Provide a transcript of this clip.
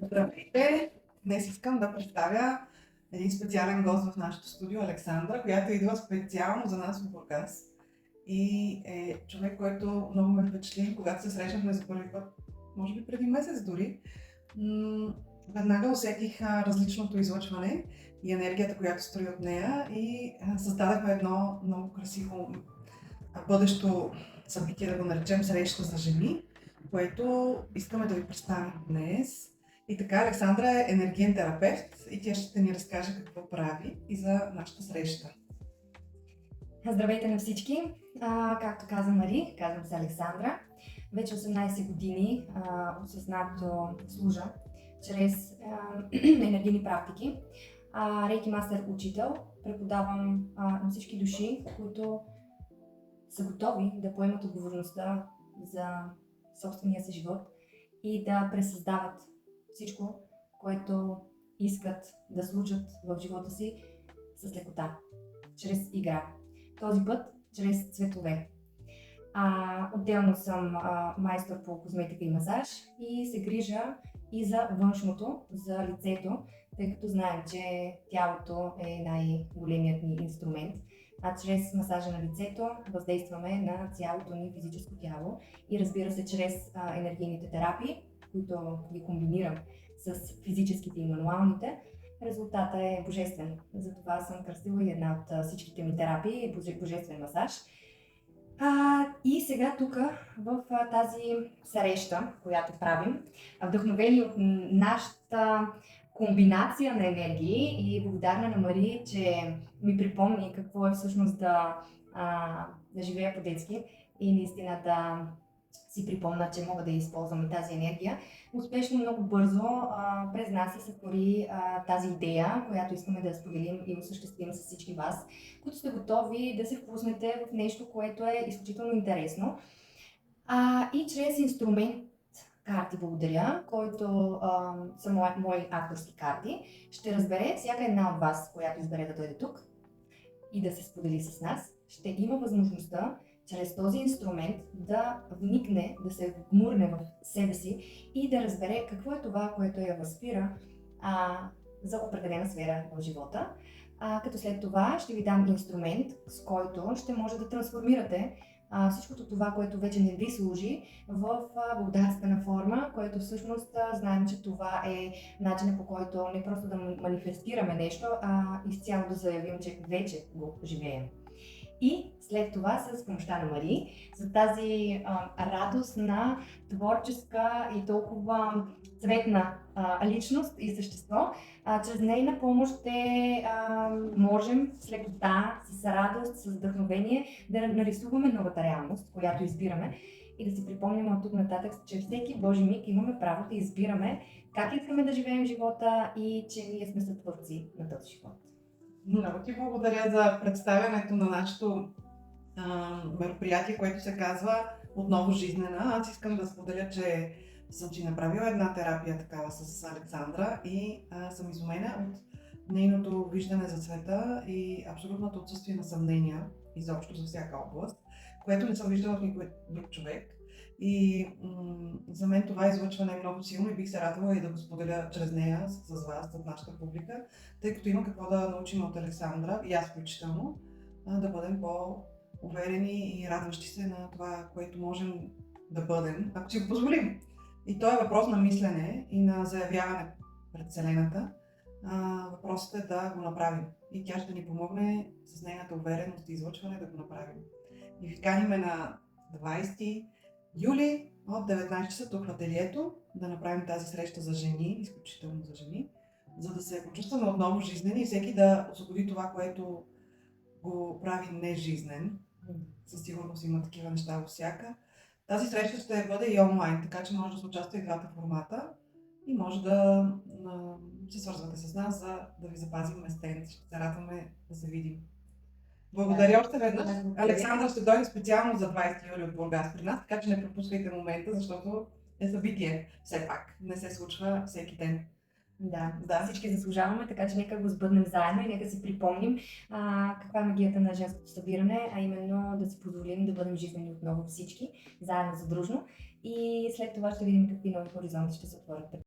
Здравейте! Днес искам да представя един специален гост в нашото студио, Александра, която идва специално за нас в Бургас. И е човек, който много ме впечатли, когато се срещнахме за първи път, може би преди месец дори. Веднага усетих различното излъчване и енергията, която строи от нея, и създадахме едно много красиво бъдещо събитие, да го наречем среща за жени, което искаме да ви представим днес. И така, Александра е енергиен терапевт и тя ще ни разкаже какво прави и за нашата среща. Здравейте на всички! Както каза Мари, казвам се Александра. Вече 18 години осъзнато служа чрез енергийни практики. Рейки мастер учител, преподавам на всички души, които са готови да поемат отговорността за собствения си живот и да пресъздават всичко, което искат да случат в живота си с лекота, чрез игра. Този път чрез цветове. Отделно съм майстор по козметика и масаж и се грижа и за външното, за лицето, тъй като знаем, че тялото е най-големият ни инструмент. Чрез масажа на лицето въздействаме на цялото ни физическо тяло и разбира се, чрез енергийните терапии, които ги комбинирам с физическите и мануалните, резултатът е божествен. Затова съм кръстила и една от всичките ми терапии божествен масаж. И сега тук в тази среща, която правим, вдъхновени от нашата комбинация на енергии, и благодарна на Мари, че ми припомни какво е всъщност да живея по-детски и наистина да си припомна, че мога да използвам и тази енергия. Успешно много бързо през нас се сътвори тази идея, която искаме да споделим и осъществим с всички вас, които сте готови да се впуснете в нещо, което е изключително интересно. И чрез инструмент карти, благодаря, който са мои авторски карти, ще разбере всяка една от вас, която избере да дойде тук и да се сподели с нас, ще има възможността чрез този инструмент да вникне, да се вгмурне в себе си и да разбере какво е това, което я възпира за определена сфера в живота. Като след това ще ви дам инструмент, с който ще може да трансформирате всичкото това, което вече не ви служи, в благодарствена форма, което всъщност знаем, че това е начинът, по който не просто да манифестираме нещо, а изцяло да заявим, че вече го живеем. И след това с помощта на Мари, за тази радостна, творческа и толкова цветна личност и същество, чрез нейна помощ ще можем с лекота, с радост, с вдъхновение да нарисуваме новата реалност, която избираме, и да си припомним от тук нататък, че всеки Божи миг имаме право да избираме как искаме да живеем живота и че ние сме сътворци на този живот. Много ти благодаря за представянето на нашето мероприятие, което се казва Отново жизнена. Аз искам да споделя, че съм си направила една терапия такава с Александра и съм изумена от нейното виждане за света и абсолютното отсъствие на съмнения изобщо за всяка област, което не съм виждала в никой друг човек. И за мен това излъчване е много силно и бих се радвала и да го споделя чрез нея с вас, с нашата публика, тъй като има какво да научим от Александра, и аз включително, да бъдем по-уверени и радващи се на това, което можем да бъдем, ако си го позволим. И то е въпрос на мислене и на заявяване пред Вселената. Въпросът е да го направим. И тя ще ни помогне с нейната увереност и излъчване да го направим. И ви каниме на 20 юли от 19 часа тук в ателието да направим тази среща за жени, изключително за жени, за да се почувстваме отново жизнени и всеки да освободи това, което го прави нежизнен. Със сигурност има такива неща във всяка. Тази среща ще бъде и онлайн, така че може да се участва и в двата формата и може да се свързвате с нас, за да ви запазим местенце. Ще се радваме да се видим. Благодаря още веднъж. Александра ще дойде специално за 20 юли от Бургас при нас, така че не пропускайте момента, защото е събитие. Все пак не се случва всеки ден. Да, всички заслужаваме, така че нека го сбъднем заедно и нека си припомним каква е магията на женското събиране, а именно да си позволим да бъдем жизнени отново всички, заедно задружно, и след това ще видим какви нови хоризонти ще се отворят.